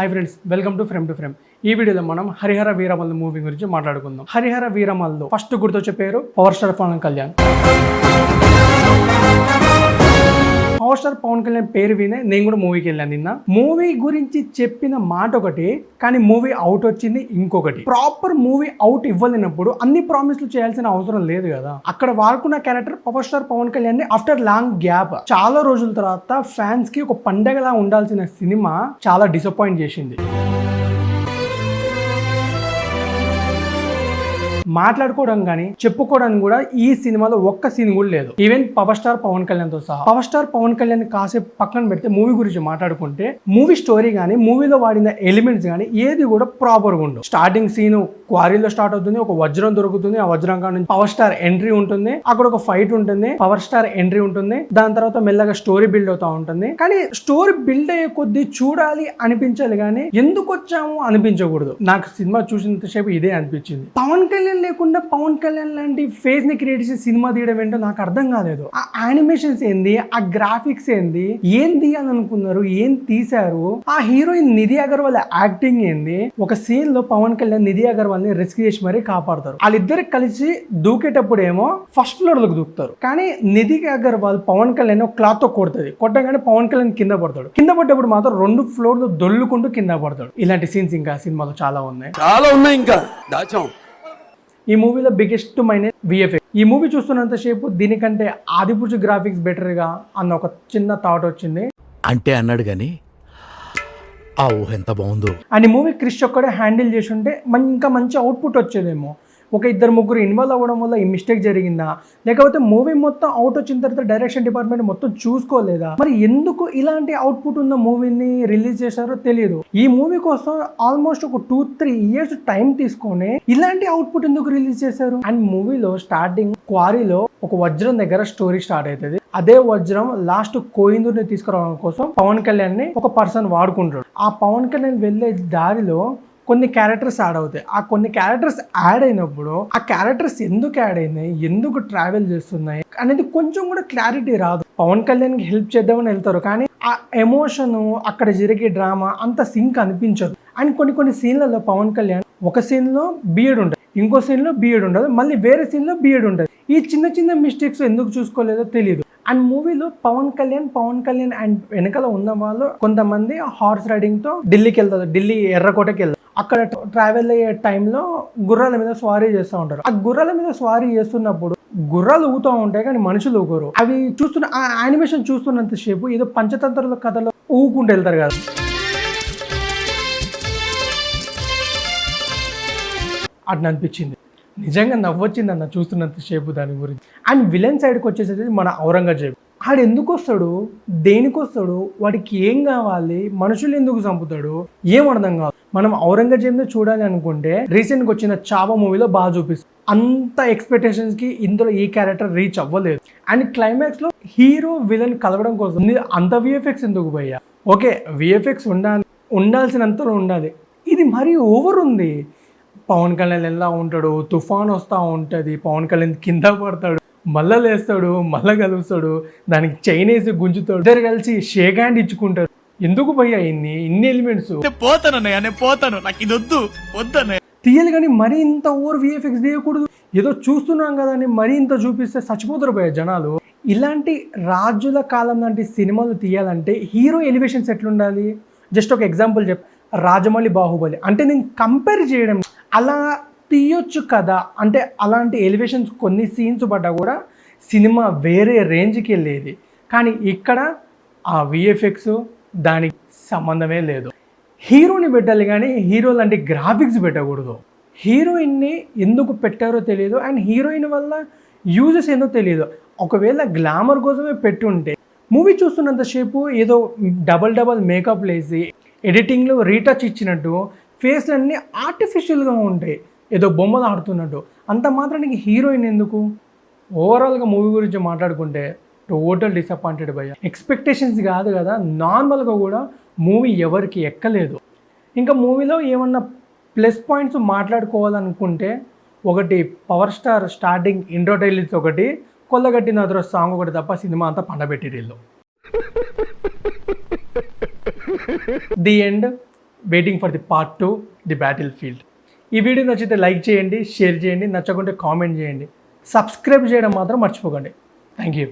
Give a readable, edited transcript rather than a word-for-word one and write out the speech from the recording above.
Hi friends, welcome to frame. ఈ వీడియోలో మనం హరిహర వీరమల్లు మూవీ గురించి మాట్లాడుకుందాం. హరిహర వీరమల్లు ఫస్ట్ గుర్తొచ్చే పేరు power star Pawan Kalyan. Power star Pawan Kalyan పేరు వినే నేను కూడా మూవీకి వెళ్ళాను నిన్న. మూవీ గురించి చెప్పిన మాట ఒకటి, కానీ మూవీ అవుట్ వచ్చింది ఇంకొకటి. ప్రాపర్ మూవీ అవుట్ ఇవ్వలేనప్పుడు అన్ని ప్రామిస్లు చేయాల్సిన అవసరం లేదు కదా. అక్కడ వాడుకున్న character power star Pawan Kalyan ని ఆఫ్టర్ లాంగ్ గ్యాప్ చాలా రోజుల తర్వాత ఫ్యాన్స్ కి ఒక పండగలా ఉండాల్సిన సినిమా చాలా డిసప్పాయింట్ చేసింది. మాట్లాడుకోవడం కానీ చెప్పుకోవడానికి కూడా ఈ సినిమాలో ఒక్క సీన్ కూడా లేదు. Even power star Pawan Kalyan తో సహా. పవర్ స్టార్ పవన్ కళ్యాణ్ కాసేపు పక్కన పెడితే మూవీ గురించి మాట్లాడుకుంటే మూవీ స్టోరీ కానీ మూవీలో వాడిన ఎలిమెంట్స్ కానీ ఏది కూడా ప్రాపర్ గా ఉండవు. స్టార్టింగ్ సీన్ క్వారీలో స్టార్ట్ అవుతుంది, ఒక వజ్రం దొరుకుతుంది, ఆ వజ్రం కాడ నుంచి పవర్ స్టార్ ఎంట్రీ ఉంటుంది, అక్కడ ఒక ఫైట్ ఉంటుంది, పవర్ స్టార్ ఎంట్రీ ఉంటుంది, దాని తర్వాత మెల్లగా స్టోరీ బిల్డ్ అవుతా ఉంటుంది. కానీ స్టోరీ బిల్డ్ అయ్యే కొద్దీ చూడాలి అనిపించాలి కానీ ఎందుకు వచ్చాము అనిపించకూడదు. నాకు సినిమా చూసినంతసేపు ఇదే అనిపించింది. పవన్ కళ్యాణ్ లేకుండా పవన్ కళ్యాణ్ లాంటి ఫేస్ ని క్రియేట్ చేసి సినిమా తీయడం ఏంటో నాకు అర్థం కాలేదు. ఆ యానిమేషన్స్ ఏంది, ఆ గ్రాఫిక్స్ ఏంది అని అనుకున్నారు, ఏం తీశారు, ఆ హీరోయిన్ నిధి అగర్వాల్ యాక్టింగ్ ఏంది. ఒక సీన్ లో పవన్ కళ్యాణ్ నిధి అగర్వాల్ ని రెస్క్యూ చేసి మరీ కాపాడతారు. వాళ్ళిద్దరికి కలిసి దూకేటప్పుడు ఏమో ఫస్ట్ ఫ్లోర్ లోకి దూకుతారు, కానీ నిధి అగర్వాల్ పవన్ కళ్యాణ్ క్లాత్ తో కొడుతుంది. కొట్టగానే పవన్ కళ్యాణ్ కింద పడతాడు. కింద పడ్డప్పుడు మాత్రం 2 ఫ్లోర్లు దొల్లుకుంటూ కింద పడతాడు. ఇలాంటి సీన్స్ ఇంకా సినిమాలో చాలా ఉన్నాయి. ఇంకా దాచాం. ఈ మూవీలో బిగ్గెస్ట్ మైనస్ విఎఫ్ఎక్స్. ఈ మూవీ చూస్తున్నంతసేపు దీనికంటే ఆదిపురుషు గ్రాఫిక్స్ బెటర్ గా అన్న ఒక చిన్న థాట్ వచ్చింది. అంటే అన్నాడు కానీ ఆ ఊహ ఎంత బాగుందో. అండ్ ఈ మూవీ క్రిష్ ఒక్కడే హ్యాండిల్ చేసి ఉంటే ఇంకా మంచి అవుట్పుట్ వచ్చేదేమో. ఒక 2-3 ఇన్వాల్వ్ అవ్వడం వల్ల ఈ మిస్టేక్ జరిగిందా, లేకపోతే మూవీ మొత్తం అవుట్ వచ్చిన తర్వాత డైరెక్షన్ డిపార్ట్మెంట్ మొత్తం చూసుకోలేదా, మరి ఎందుకు ఇలాంటి అవుట్పుట్ ఉన్న మూవీని రిలీజ్ చేశారో తెలియదు. ఈ మూవీ కోసం ఆల్మోస్ట్ ఒక 2-3 ఇయర్స్ టైం తీసుకొని ఇలాంటి అవుట్పుట్ ఎందుకు రిలీజ్ చేశారు. అండ్ మూవీలో స్టార్టింగ్ క్వారీలో ఒక వజ్రం దగ్గర స్టోరీ స్టార్ట్ అవుతుంది. అదే వజ్రం లాస్ట్ కోహినూర్ తీసుకురావడం కోసం పవన్ కళ్యాణ్ ని ఒక పర్సన్ వాడుకుంటాడు. ఆ పవన్ కళ్యాణ్ వెళ్లే దారిలో కొన్ని క్యారెక్టర్స్ యాడ్ అవుతాయి. ఆ కొన్ని క్యారెక్టర్స్ యాడ్ అయినప్పుడు ఆ క్యారెక్టర్స్ ఎందుకు యాడ్ అయినాయి, ఎందుకు ట్రావెల్ చేస్తున్నాయి అనేది కొంచెం కూడా క్లారిటీ రాదు. పవన్ కళ్యాణ్ కి హెల్ప్ చేద్దామని వెళ్తారు, కానీ ఆ ఎమోషన్ అక్కడ జరిగే డ్రామా అంత సింక్ అనిపించదు. అండ్ కొన్ని సీన్లలో పవన్ కళ్యాణ్ ఒక సీన్ లో బియర్డ్ ఉంటుంది, ఇంకో సీన్ లో బియర్డ్ ఉండదు, మళ్ళీ వేరే సీన్ లో బియర్డ్ ఉంటుంది. ఈ చిన్న మిస్టేక్స్ ఎందుకు చూసుకోలేదో తెలియదు. అండ్ మూవీలో పవన్ కళ్యాణ్ అండ్ వెనకాల ఉన్న వాళ్ళు కొంతమంది హార్స్ రైడింగ్ తో ఢిల్లీకి వెళ్తారు. ఢిల్లీ ఎర్రకోటకి వెళ్తారు. అక్కడ ట్రావెల్ అయ్యే టైంలో గుర్రాల మీద స్వారీ చేస్తూ ఉంటారు. ఆ గుర్రాల మీద స్వారీ చేస్తున్నప్పుడు గుర్రాలు ఊగుతూ ఉంటాయి, కానీ మనుషులు ఊగరు. అవి చూస్తున్న ఆ యానిమేషన్ చూస్తున్నంత సేపు ఏదో పంచతంత్రుల కథలో ఊగుకుంటూ వెళ్తారు కదా. అట్లా అనిపించింది. నిజంగా నవ్వొచ్చింది అన్న చూస్తున్నంత సేపు దాని గురించి. అండ్ విలన్ సైడ్కి వచ్చేసేది మన ఔరంగజేబ్. ఆడు ఎందుకు వస్తాడు, దేనికి వస్తాడు, వాడికి ఏం కావాలి, మనుషులు ఎందుకు చంపుతాడు, ఏం అర్థం కాదు. మనం ఔరంగజేబ్ని చూడాలి అనుకుంటే రీసెంట్గా వచ్చిన చావా మూవీలో బాగా చూపిస్తుంది. అంత ఎక్స్పెక్టేషన్స్ కి ఇందులో ఈ క్యారెక్టర్ రీచ్ అవ్వలేదు. అండ్ క్లైమాక్స్ లో హీరో విలన్ కలవడం కోసం అంత విఎఫ్ఎక్స్ ఎందుకు భయ్యా? ఓకే, విఎఫ్ఎక్స్ ఉండాల్సినంత ఉండాలి, ఇది మరీ ఓవర్ ఉంది. పవన్ కళ్యాణ్ ఎలా ఉంటాడు, తుఫాన్ వస్తూ ఉంటుంది, పవన్ కళ్యాణ్ కింద పడతాడు, మళ్ళా లేస్తాడు, మళ్ళా కలుస్తాడు, దానికి చైన్ వేసి గుంజుతాడు, ఇద్దరు కలిసి షేక్ హ్యాండ్ ఇచ్చుకుంటారు. ఎందుకు భయ్యా ఇన్ని ఎలిమెంట్స్? పోతాను, నాకు ఇది వద్దన్నయ్య. తీయాలి కానీ మరీ ఇంత ఓవర్ విఎఫ్ఎక్స్ తీయకూడదు. ఏదో చూస్తున్నాం కదా అని మరీ ఇంత చూపిస్తే చచ్చిపోతారు భయ్యా జనాలు. ఇలాంటి రాజుల కాలం లాంటి సినిమాలు తీయాలంటే హీరో ఎలివేషన్స్ ఎట్లుండాలి? జస్ట్ ఒక ఎగ్జాంపుల్ రాజమౌళి, బాహుబలి అంటే నేను కంపేర్ చేయడం అలా తీయొచ్చు కదా. అంటే అలాంటి ఎలివేషన్స్ కొన్ని సీన్స్ పడ్డా కూడా సినిమా వేరే రేంజ్కి వెళ్ళేది. కానీ ఇక్కడ ఆ విఎఫ్ఎక్స్ దానికి సంబంధమే లేదు. హీరోని పెట్టాలి కానీ హీరో లాంటి గ్రాఫిక్స్ పెట్టకూడదు. హీరోయిన్ని ఎందుకు పెట్టారో తెలియదు, అండ్ హీరోయిన్ వల్ల యూజెస్ ఏందో తెలియదు. ఒకవేళ గ్లామర్ కోసమే పెట్టుంటే మూవీ చూస్తున్నంతసేపు ఏదో డబల్ మేకప్ వేసి ఎడిటింగ్లో రీటచ్ ఇచ్చినట్టు ఫేస్లన్నీ ఆర్టిఫిషియల్గా ఉంటాయి, ఏదో బొమ్మలు ఆడుతున్నట్టు. అంత మాత్రానికి హీరోయిన్ ఎందుకు? ఓవరాల్గా మూవీ గురించి మాట్లాడుకుంటే టోటల్ డిసప్పాయింటెడ్ భయ్యా. ఎక్స్పెక్టేషన్స్ కాదు కదా, నార్మల్గా కూడా మూవీ ఎవరికి ఎక్కలేదు. ఇంకా మూవీలో ఏమన్నా ప్లస్ పాయింట్స్ మాట్లాడుకోవాలనుకుంటే ఒకటి power star starting intro titles ఒకటి, కొల్లగట్టిన అదర సాంగ్ ఒకటి తప్ప సినిమా అంతా పండబెట్టిరిల్లు. The end waiting for the part 2 the battle field. ఈ వీడియో నచ్చితే లైక్ చేయండి, షేర్ చేయండి, నచ్చకుంటే కామెంట్ చేయండి, సబ్స్క్రైబ్ చేయడం మాత్రం మర్చిపోకండి. Thank you.